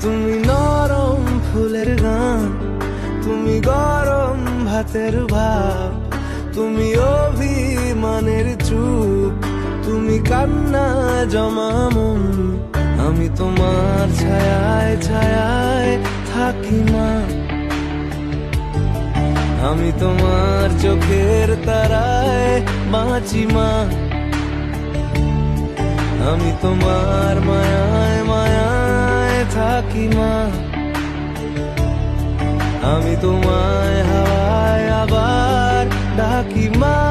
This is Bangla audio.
তুমি নরম ফুলের গান, তুমি গরম ভাতের ভাব, তুমি অভিমানের চুপ, তুমি কান্না জমা মন। আমি তোমার ছায়ায় ছায়ায় থাকি মা, আমি তোমার চোখের তারায় বাঁচি মা, আমি তোমার মায়ায় মায়ায় থাকি মা, আমি তোমায় হাওয়ায় আবার ডাকি মা।